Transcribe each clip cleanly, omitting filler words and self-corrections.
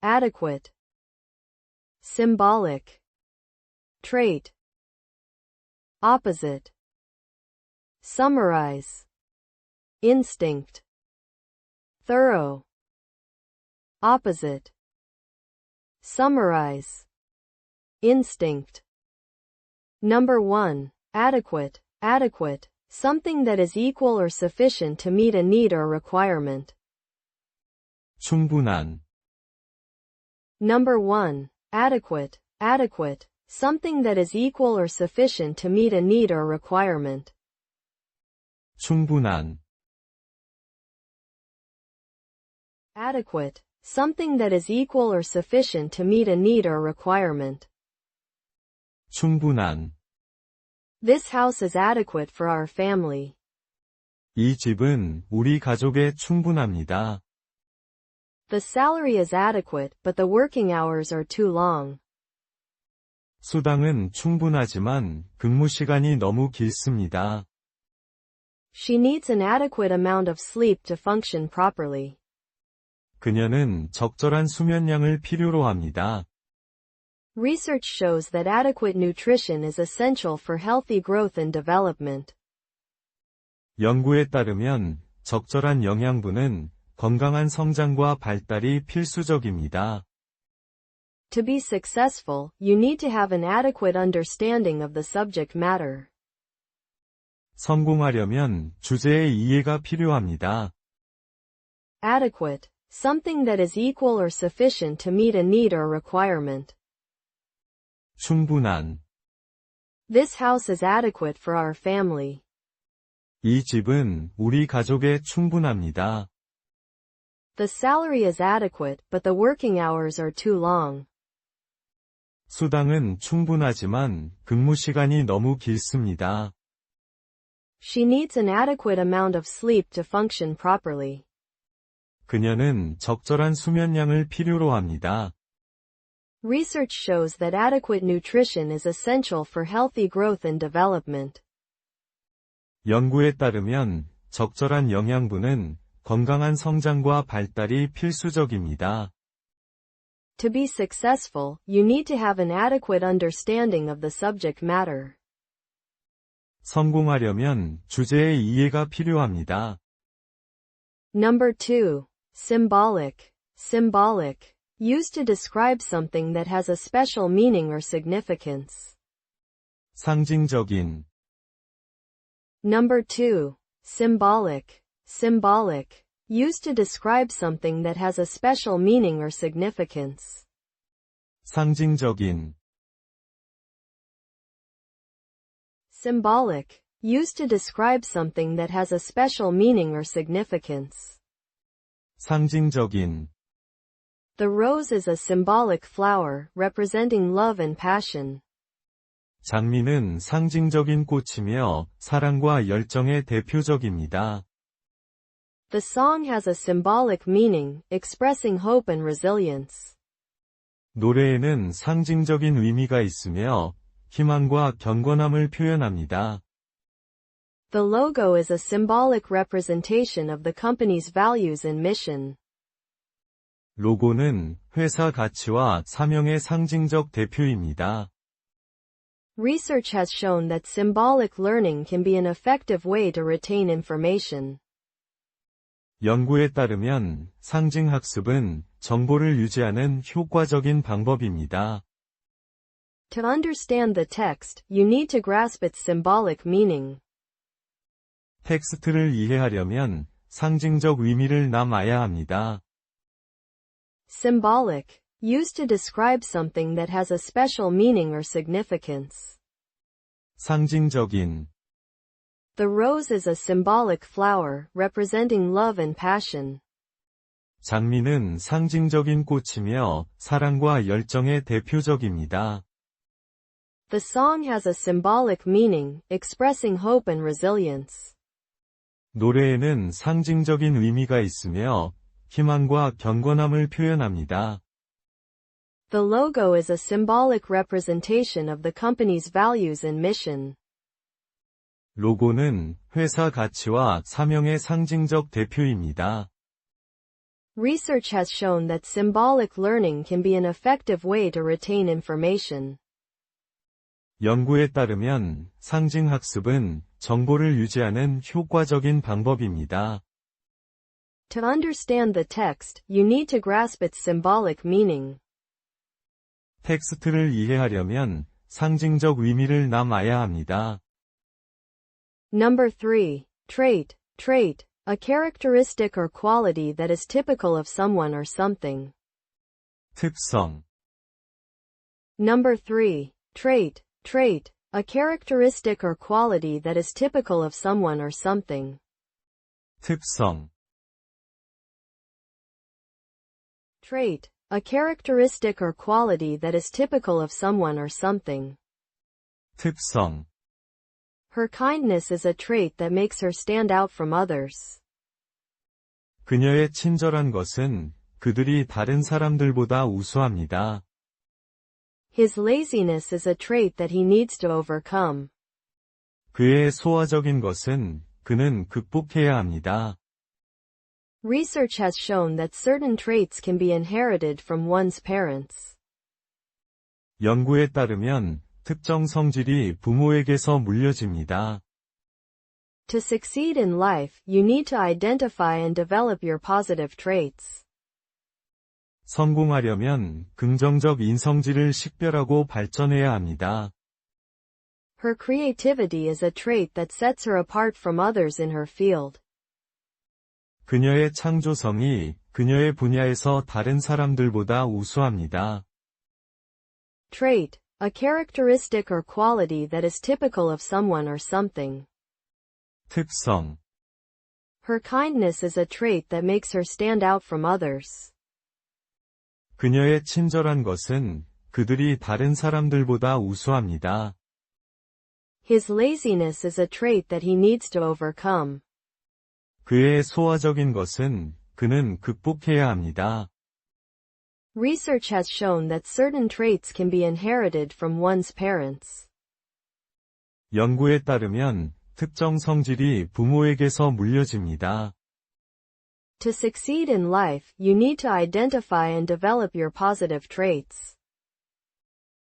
adequate, symbolic, trait, opposite, summarize, instinct, thorough, opposite, summarize, instinct. Number 1. Adequate, adequate, something that is equal or sufficient to meet a need or requirement. 충분한, Number 1. Adequate, adequate, something that is equal or sufficient to meet a need or requirement. 충분한, Adequate, something that is equal or sufficient to meet a need or requirement. 충분한. This house is adequate for our family. 이 집은 우리 가족에 충분합니다. The salary is adequate, but the working hours are too long. 수당은 충분하지만 근무 시간이 너무 길습니다. She needs an adequate amount of sleep to function properly. 그녀는 적절한 수면량을 필요로 합니다. Research shows that adequate nutrition is essential for healthy growth and development. 연구에 따르면 적절한 영양분은 건강한 성장과 발달이 필수적입니다. To be successful, you need to have an adequate understanding of the subject matter. 성공하려면 주제의 이해가 필요합니다. Adequate, something that is equal or sufficient to meet a need or requirement. 충분한. This house is adequate for our family. 이 집은 우리 가족에 충분합니다. The salary is adequate, but the working hours are too long. 수당은 충분하지만 근무 시간이 너무 길습니다. She needs an adequate amount of sleep to function properly. 그녀는 적절한 수면량을 필요로 합니다. Research shows that adequate nutrition is essential for healthy growth and development. 연구에 따르면 적절한 영양분은 건강한 성장과 발달이 필수적입니다. To be successful, you need to have an adequate understanding of the subject matter. 성공하려면 주제의 이해가 필요합니다. Number 2. Symbolic. Symbolic. Used to describe something that has a special meaning or significance. 상징적인. Number 2. Symbolic. Symbolic. Used to describe something that has a special meaning or significance. 상징적인. Symbolic. Used to describe something that has a special meaning or significance. 상징적인. The rose is a symbolic flower, representing love and passion. 장미는 상징적인 꽃이며 사랑과 열정의 대표적입니다. The song has a symbolic meaning, expressing hope and resilience. 노래에는 상징적인 의미가 있으며 희망과 경건함을 표현합니다. The logo is a symbolic representation of the company's values and mission. 로고는 회사 가치와 사명의 상징적 대표입니다. Research has shown that symbolic learning can be an effective way to retain information. 연구에 따르면 상징 학습은 정보를 유지하는 효과적인 방법입니다. To understand the text, you need to grasp its symbolic meaning. 텍스트를 이해하려면 상징적 의미를 남아야 합니다. Symbolic. Used to describe something that has a special meaning or significance. 상징적인. The rose is a symbolic flower, representing love and passion. 장미는 상징적인 꽃이며 사랑과 열정의 대표적입니다. The song has a symbolic meaning, expressing hope and resilience. 노래에는 상징적인 의미가 있으며 희망과 경건함을 표현합니다. The logo is a symbolic representation of the company's values and mission. 로고는 회사 가치와 사명의 상징적 대표입니다. Research has shown that symbolic learning can be an effective way to retain information. 연구에 따르면 상징 학습은 정보를 유지하는 효과적인 방법입니다. To understand the text, you need to grasp its symbolic meaning. 텍스트를 이해하려면 상징적 의미를 남아야 합니다. Number 3. Trait. Trait. A characteristic or quality that is typical of someone or something. 특성. Number 3. Trait. Trait. A characteristic or quality that is typical of someone or something. 특성. Trait. A characteristic or quality that is typical of someone or something. 특성. Her kindness is a trait that makes her stand out from others. 그녀의 친절한 것은 그들이 다른 사람들보다 우수합니다. His laziness is a trait that he needs to overcome. 그의 소화적인 것은 그는 극복해야 합니다. Research has shown that certain traits can be inherited from one's parents. 연구에 따르면 특정 성질이 부모에게서 물려집니다. To succeed in life, you need to identify and develop your positive traits. 성공하려면 긍정적 인성질을 식별하고 발전해야 합니다. Her creativity is a trait that sets her apart from others in her field. 그녀의 창조성이 그녀의 분야에서 다른 사람들보다 우수합니다. Trait. A characteristic or quality that is typical of someone or something. 특성. Her kindness is a trait that makes her stand out from others. 그녀의 친절한 것은 그들이 다른 사람들보다 우수합니다. His laziness is a trait that he needs to overcome. 그의 소화적인 것은 그는 극복해야 합니다. Research has shown that certain traits can be inherited from one's parents. 연구에 따르면 특정 성질이 부모에게서 물려집니다. To succeed in life, you need to identify and develop your positive traits.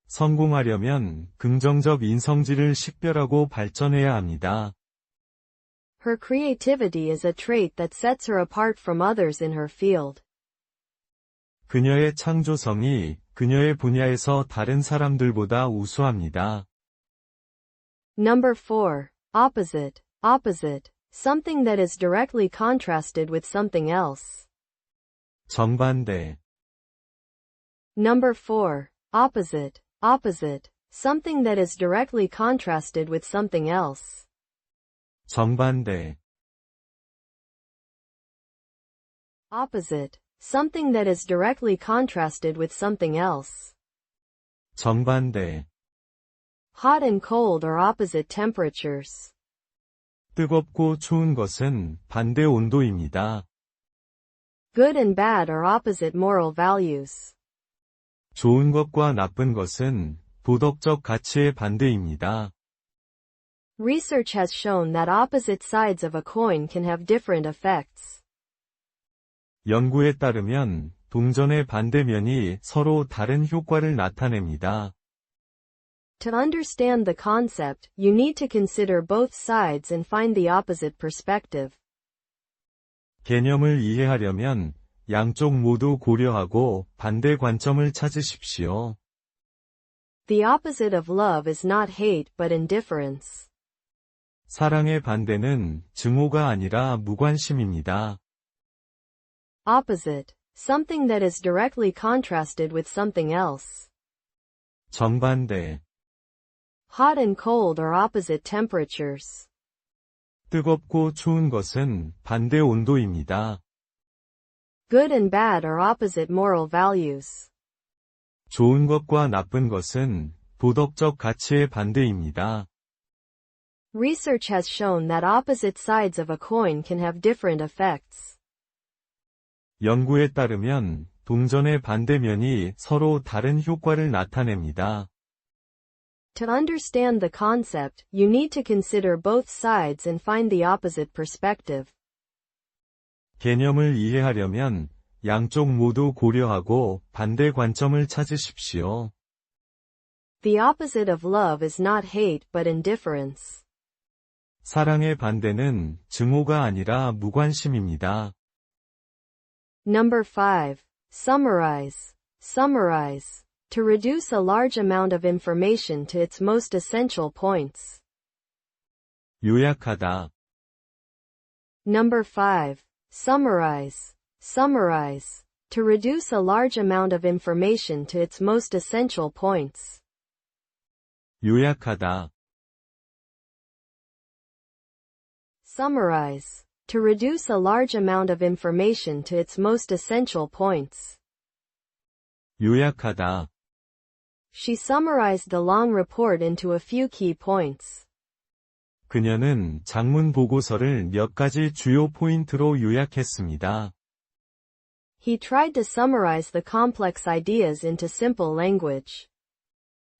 성공하려면 긍정적 인성질을 식별하고 발전해야 합니다. Her creativity is a trait that sets her apart from others in her field. 그녀의 창조성이 그녀의 분야에서 다른 사람들보다 우수합니다. Number 4. Opposite. Opposite. Something that is directly contrasted with something else. 정반대. Number 4. Opposite. Opposite. Something that is directly contrasted with something else. 정반대. Opposite. Something that is directly contrasted with something else. 정반대. Hot and cold are opposite temperatures. 뜨겁고 추운 것은 반대 온도입니다. Good and bad are opposite moral values. 좋은 것과 나쁜 것은 도덕적 가치의 반대입니다. Research has shown that opposite sides of a coin can have different effects. 연구에 따르면 동전의 반대면이 서로 다른 효과를 나타냅니다. To understand the concept, you need to consider both sides and find the opposite perspective. 개념을 이해하려면 양쪽 모두 고려하고 반대 관점을 찾으십시오. The opposite of love is not hate but indifference. 사랑의 반대는 증오가 아니라 무관심입니다. Opposite. Something that is directly contrasted with something else. 정반대. Hot and cold are opposite temperatures. 뜨겁고 추운 것은 반대 온도입니다. Good and bad are opposite moral values. 좋은 것과 나쁜 것은 도덕적 가치의 반대입니다. Research has shown that opposite sides of a coin can have different effects. 연구에 따르면 동전의 반대면이 서로 다른 효과를 나타냅니다. To understand the concept, you need to consider both sides and find the opposite perspective. 개념을 이해하려면 양쪽 모두 고려하고 반대 관점을 찾으십시오. The opposite of love is not hate but indifference. 사랑의 반대는 증오가 아니라 무관심입니다. Number 5. Summarize. Summarize. To reduce a large amount of information to its most essential points. 요약하다. Number 5. Summarize. Summarize. To reduce a large amount of information to its most essential points. 요약하다. Summarize. To reduce a large amount of information to its most essential points. 요약하다. She summarized the long report into a few key points. 그녀는 장문 보고서를 몇 가지 주요 포인트로 요약했습니다. He tried to summarize the complex ideas into simple language.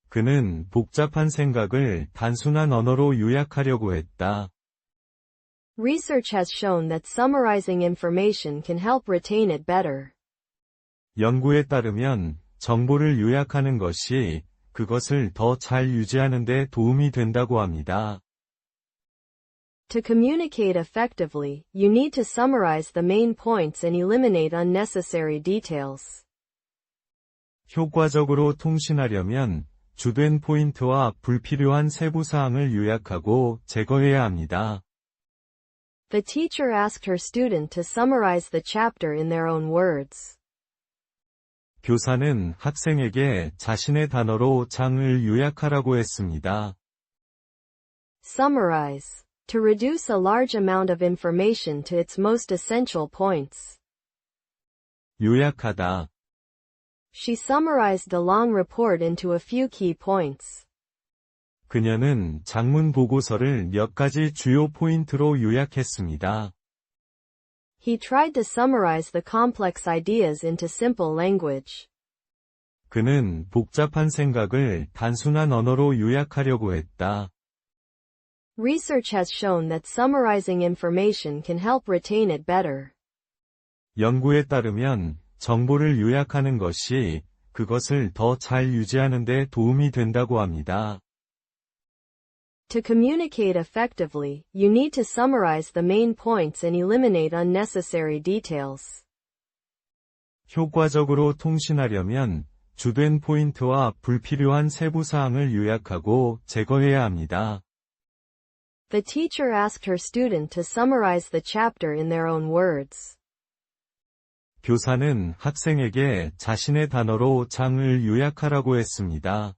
그는 복잡한 생각을 단순한 언어로 요약하려고 했다. Research has shown that summarizing information can help retain it better. 연구에 따르면 정보를 요약하는 것이 그것을 더 잘 유지하는 데 도움이 된다고 합니다. To communicate effectively, you need to summarize the main points and eliminate unnecessary details. 효과적으로 통신하려면 주된 포인트와 불필요한 세부 사항을 요약하고 제거해야 합니다. The teacher asked her student to summarize the chapter in their own words. 교사는 학생에게 자신의 단어로 장을 요약하라고 했습니다. Summarize. To reduce a large amount of information to its most essential points. 요약하다. She summarized the long report into a few key points. 그녀는 장문 보고서를 몇 가지 주요 포인트로 요약했습니다. He tried to summarize the complex ideas into simple language. 그는 복잡한 생각을 단순한 언어로 요약하려고 했다. Research has shown that summarizing information can help retain it better. 연구에 따르면 정보를 요약하는 것이 그것을 더 잘 유지하는 데 도움이 된다고 합니다. To communicate effectively, you need to summarize the main points and eliminate unnecessary details. 효과적으로 통신하려면 주된 포인트와 불필요한 세부 사항을 요약하고 제거해야 합니다. The teacher asked her student to summarize the chapter in their own words. 교사는 학생에게 자신의 단어로 장을 요약하라고 했습니다.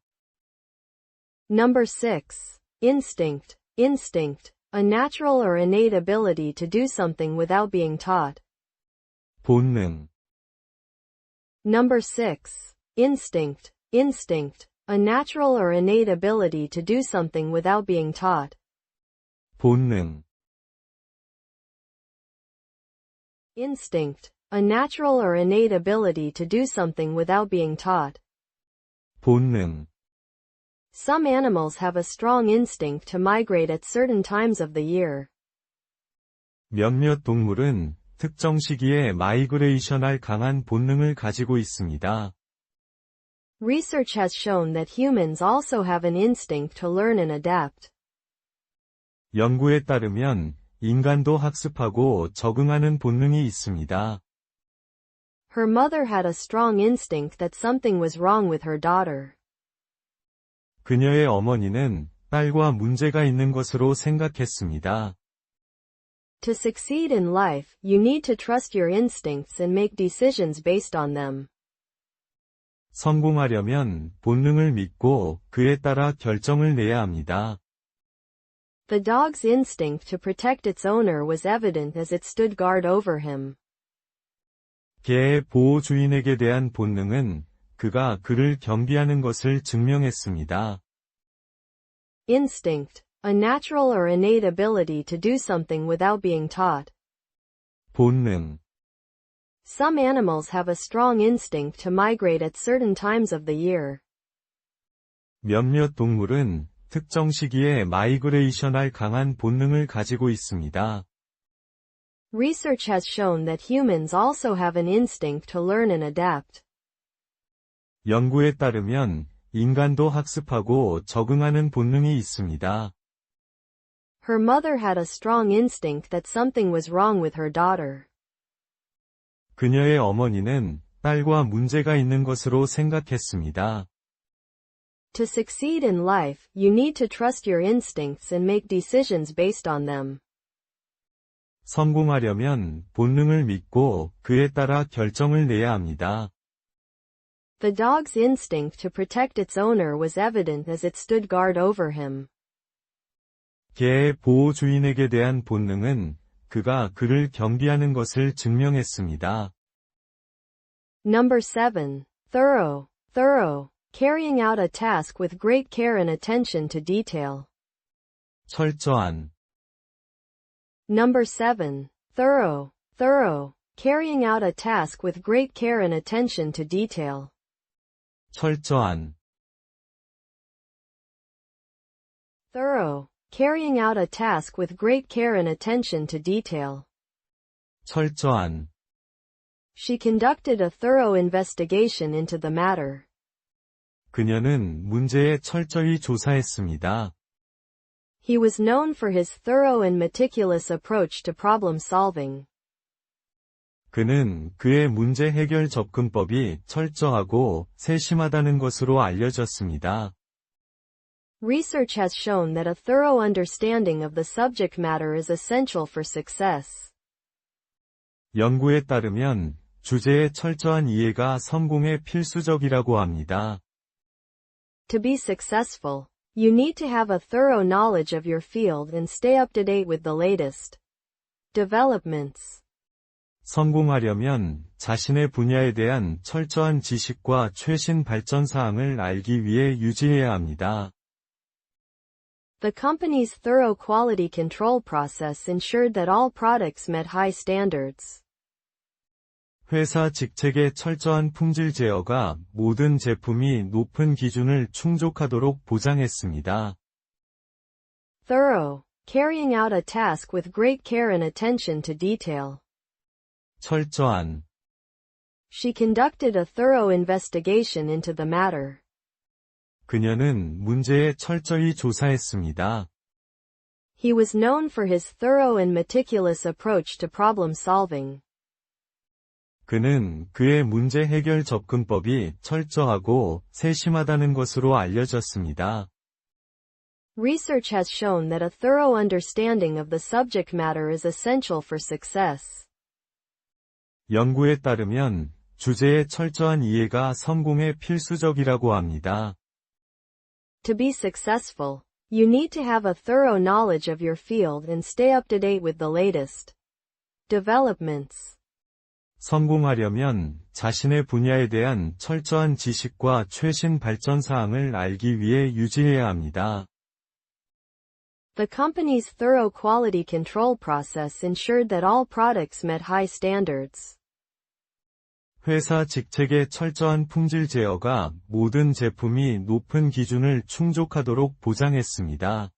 Number 6. Instinct. Instinct. A natural or innate ability to do something without being taught. 본능. Number 6. Instinct. Instinct. A natural or innate ability to do something without being taught. 본능. Instinct. A natural or innate ability to do something without being taught. 본능. Some animals have a strong instinct to migrate at certain times of the year. 몇몇 동물은 특정 시기에 마이그레이션할 강한 본능을 가지고 있습니다. Research has shown that humans also have an instinct to learn and adapt. 연구에 따르면 인간도 학습하고 적응하는 본능이 있습니다. Her mother had a strong instinct that something was wrong with her daughter. 그녀의 어머니는 딸과 문제가 있는 것으로 생각했습니다. To succeed in life, you need to trust your instincts and make decisions based on them. 성공하려면 본능을 믿고 그에 따라 결정을 내야 합니다. The dog's instinct to protect its owner was evident as it stood guard over him. 개의 보호 주인에게 대한 본능은 그가 그를 경비하는 것을 증명했습니다. Instinct. A natural or innate ability to do something without being taught. 본능. Some animals have a strong instinct to migrate at certain times of the year. 몇몇 동물은 특정 시기에 마이그레이션할 강한 본능을 가지고 있습니다. Research has shown that humans also have an instinct to learn and adapt. 연구에 따르면 인간도 학습하고 적응하는 본능이 있습니다. Her mother had a strong instinct that something was wrong with her daughter. 그녀의 어머니는 딸과 문제가 있는 것으로 생각했습니다. To succeed in life, you need to trust your instincts and make decisions based on them. 성공하려면 본능을 믿고 그에 따라 결정을 내야 합니다. The dog's instinct to protect its owner was evident as it stood guard over him. 개의 보호 주인에게 대한 본능은 그가 그를 경비하는 것을 증명했습니다. Number 7. Thorough. Thorough. Carrying out a task with great care and attention to detail. 철저한. Number 7. Thorough. Thorough. Carrying out a task with great care and attention to detail. 철저한. Thorough. Carrying out a task with great care and attention to detail. 철저한. She conducted a thorough investigation into the matter. 그녀는 문제에 철저히 조사했습니다. He was known for his thorough and meticulous approach to problem solving. 그는 그의 문제 해결 접근법이 철저하고 세심하다는 것으로 알려졌습니다. Research has shown that a thorough understanding of the subject matter is essential for success. 연구에 따르면 주제의 철저한 이해가 성공에 필수적이라고 합니다. To be successful, you need to have a thorough knowledge of your field and stay up to date with the latest developments. 성공하려면 자신의 분야에 대한 철저한 지식과 최신 발전 사항을 알기 위해 유지해야 합니다. The company's thorough quality control process ensured that all products met high standards. 회사 직책의 철저한 품질 제어가 모든 제품이 높은 기준을 충족하도록 보장했습니다. Thorough. Carrying out a task with great care and attention to detail. 철저한. She conducted a thorough investigation into the matter. 그녀는 문제에 철저히 조사했습니다. He was known for his thorough and meticulous approach to problem solving. 그는 그의 문제 해결 접근법이 철저하고 세심하다는 것으로 알려졌습니다. Research has shown that a thorough understanding of the subject matter is essential for success. 연구에 따르면 주제의 철저한 이해가 성공에 필수적이라고 합니다. To be successful, you need to have a thorough knowledge of your field and stay up to date with the latest developments. 성공하려면 자신의 분야에 대한 철저한 지식과 최신 발전 사항을 알기 위해 유지해야 합니다. The company's thorough quality control process ensured that all products met high standards. 회사 직책의 철저한 품질 제어가 모든 제품이 높은 기준을 충족하도록 보장했습니다.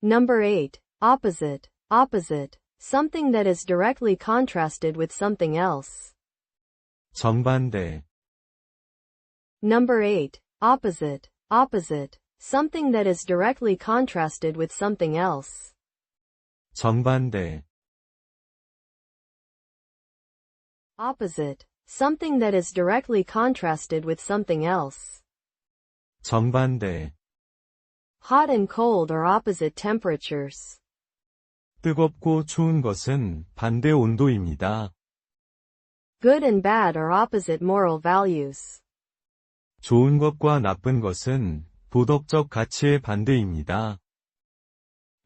Number 8. Opposite. Opposite. Something that is directly contrasted with something else. 정반대. Number 8. Opposite. Opposite. Something that is directly contrasted with something else. 정반대. Opposite. Something that is directly contrasted with something else. 정반대. Hot and cold are opposite temperatures. 뜨겁고 추운 것은 반대 온도입니다. Good and bad are opposite moral values. 좋은 것과 나쁜 것은 도덕적 가치의 반대입니다.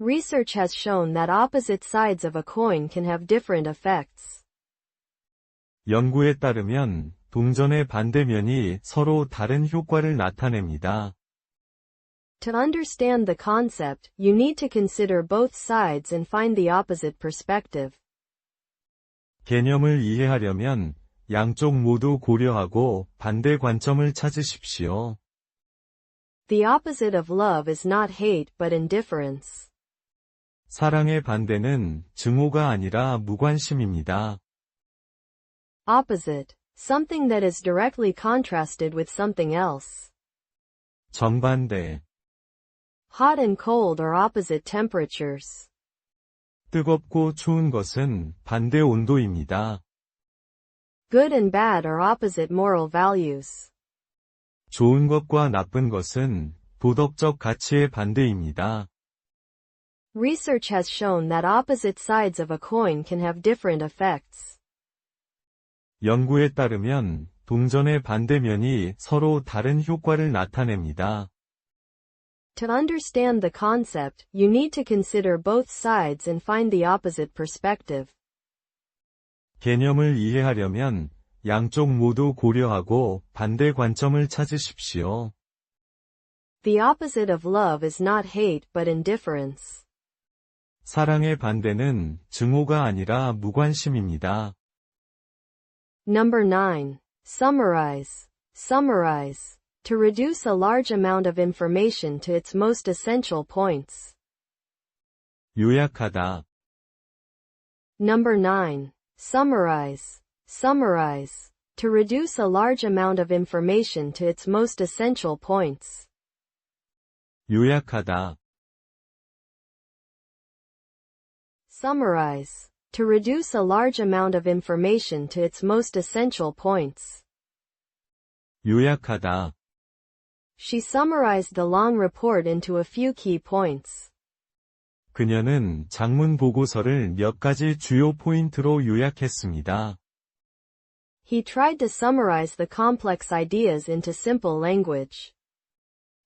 Research has shown that opposite sides of a coin can have different effects. 연구에 따르면 동전의 반대면이 서로 다른 효과를 나타냅니다. To understand the concept, you need to consider both sides and find the opposite perspective. 개념을 이해하려면 양쪽 모두 고려하고 반대 관점을 찾으십시오. The opposite of love is not hate but indifference. 사랑의 반대는 증오가 아니라 무관심입니다. Opposite. Something that is directly contrasted with something else. 정반대. Hot and cold are opposite temperatures. 뜨겁고 추운 것은 반대 온도입니다. Good and bad are opposite moral values. 좋은 것과 나쁜 것은 도덕적 가치의 반대입니다. Research has shown that opposite sides of a coin can have different effects. 연구에 따르면 동전의 반대면이 서로 다른 효과를 나타냅니다. To understand the concept, you need to consider both sides and find the opposite perspective. 개념을 이해하려면 양쪽 모두 고려하고 반대 관점을 찾으십시오. The opposite of love is not hate but indifference. 사랑의 반대는 증오가 아니라 무관심입니다. Number 9. Summarize. Summarize. To reduce a large amount of information to its most essential points. 요약하다. Number 9. Summarize. Summarize. To reduce a large amount of information to its most essential points. 요약하다. Summarize. To reduce a large amount of information to its most essential points. 요약하다. She summarized the long report into a few key points. 그녀는 장문 보고서를 몇 가지 주요 포인트로 요약했습니다. He tried to summarize the complex ideas into simple language.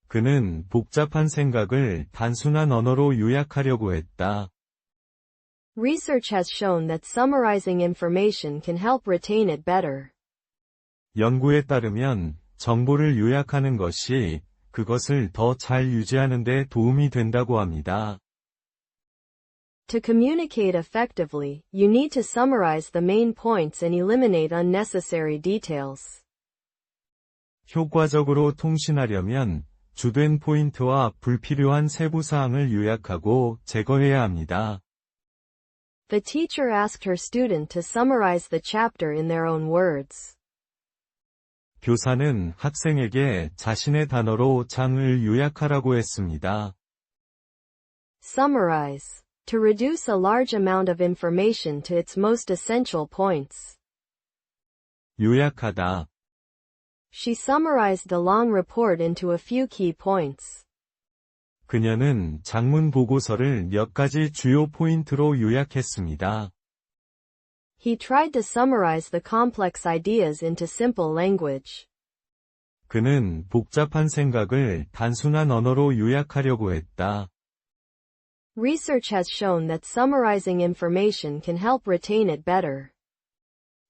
그는 복잡한 생각을 단순한 언어로 요약하려고 했다. Research has shown that summarizing information can help retain it better. 연구에 따르면 정보를 요약하는 것이 그것을 더 잘 유지하는 데 도움이 된다고 합니다. To communicate effectively, you need to summarize the main points and eliminate unnecessary details. 효과적으로 통신하려면 주된 포인트와 불필요한 세부 사항을 요약하고 제거해야 합니다. The teacher asked her student to summarize the chapter in their own words. 교사는 학생에게 자신의 단어로 장을 요약하라고 했습니다. Summarize. To reduce a large amount of information to its most essential points. 요약하다. She summarized the long report into a few key points. 그녀는 장문 보고서를 몇 가지 주요 포인트로 요약했습니다. He tried to summarize the complex ideas into simple language. 그는 복잡한 생각을 단순한 언어로 요약하려고 했다. Research has shown that summarizing information can help retain it better.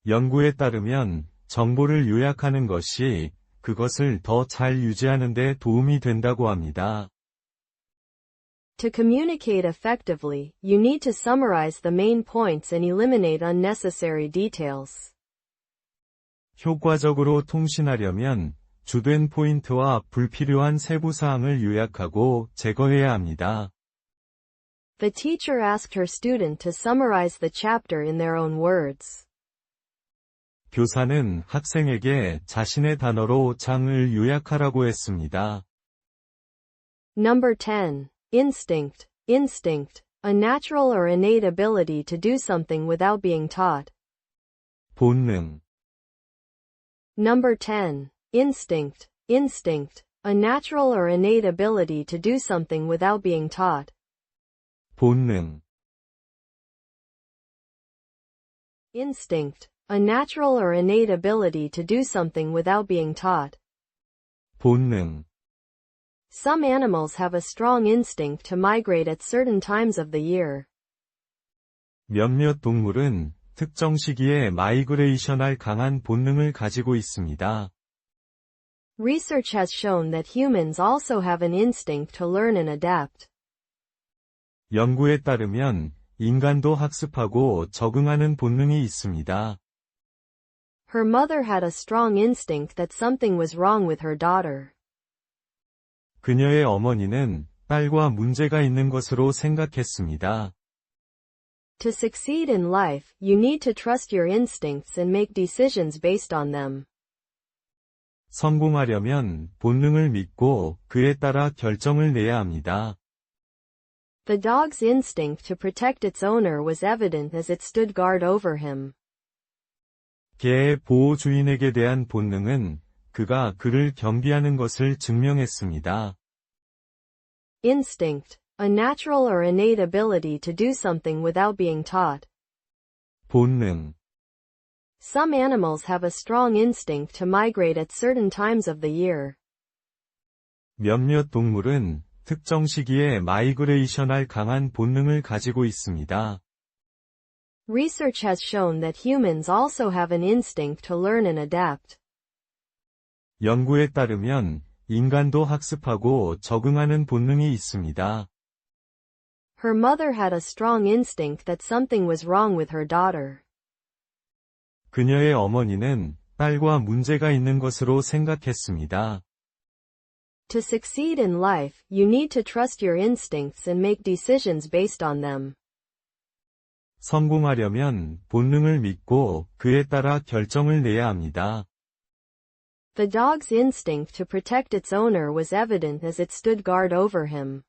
연구에 따르면 정보를 요약하는 것이 그것을 더 잘 유지하는 데 도움이 된다고 합니다. To communicate effectively, you need to summarize the main points and eliminate unnecessary details. 효과적으로 통신하려면 주된 포인트와 불필요한 세부 사항을 요약하고 제거해야 합니다. The teacher asked her student to summarize the chapter in their own words. 교사는 학생에게 자신의 단어로 장을 요약하라고 했습니다. Number 10. Instinct. Instinct. A natural or innate ability to do something without being taught. 본능. Number 10. Instinct. Instinct. A natural or innate ability to do something without being taught. 본능. Instinct. A natural or innate ability to do something without being taught. 본능. Some animals have a strong instinct to migrate at certain times of the year. 몇몇 동물은 특정 시기에 마이그레이션할 강한 본능을 가지고 있습니다. Research has shown that humans also have an instinct to learn and adapt. 연구에 따르면 인간도 학습하고 적응하는 본능이 있습니다. Her mother had a strong instinct that something was wrong with her daughter. 그녀의 어머니는 딸과 문제가 있는 것으로 생각했습니다. To succeed in life, you need to trust your instincts and make decisions based on them. 성공하려면 본능을 믿고 그에 따라 결정을 내야 합니다. The dog's instinct to protect its owner was evident as it stood guard over him. 개의 보호 주인에게 대한 본능은 그가 그를 경비하는 것을 증명했습니다. Instinct, a natural or innate ability to do something without being taught. 본능. Some animals have a strong instinct to migrate at certain times of the year. 몇몇 동물은 특정 시기에 마이그레이션할 강한 본능을 가지고 있습니다. Research has shown that humans also have an instinct to learn and adapt. 연구에 따르면 인간도 학습하고 적응하는 본능이 있습니다. Her mother had a strong instinct that something was wrong with her daughter. 그녀의 어머니는 딸과 문제가 있는 것으로 생각했습니다. To succeed in life, you need to trust your instincts and make decisions based on them. 성공하려면 본능을 믿고 그에 따라 결정을 내야 합니다. The dog's instinct to protect its owner was evident as it stood guard over him.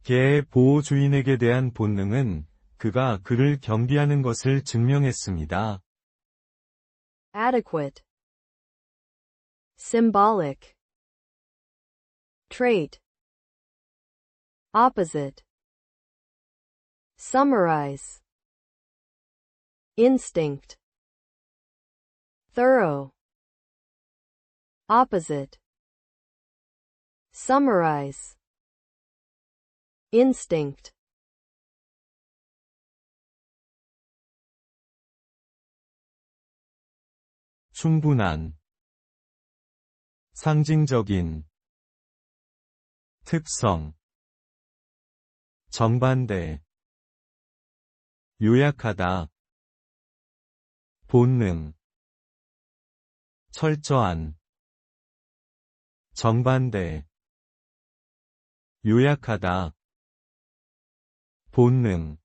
개의 보호 주인에게 대한 본능은 그가 그를 경비하는 것을 증명했습니다. Adequate. Symbolic. Trait. Opposite. Summarize. Instinct. Thorough. Opposite. Summarize. Instinct. 충분한, 상징적인, 특성, 정반대, 요약하다, 본능, 철저한, 정반대, 요약하다, 본능.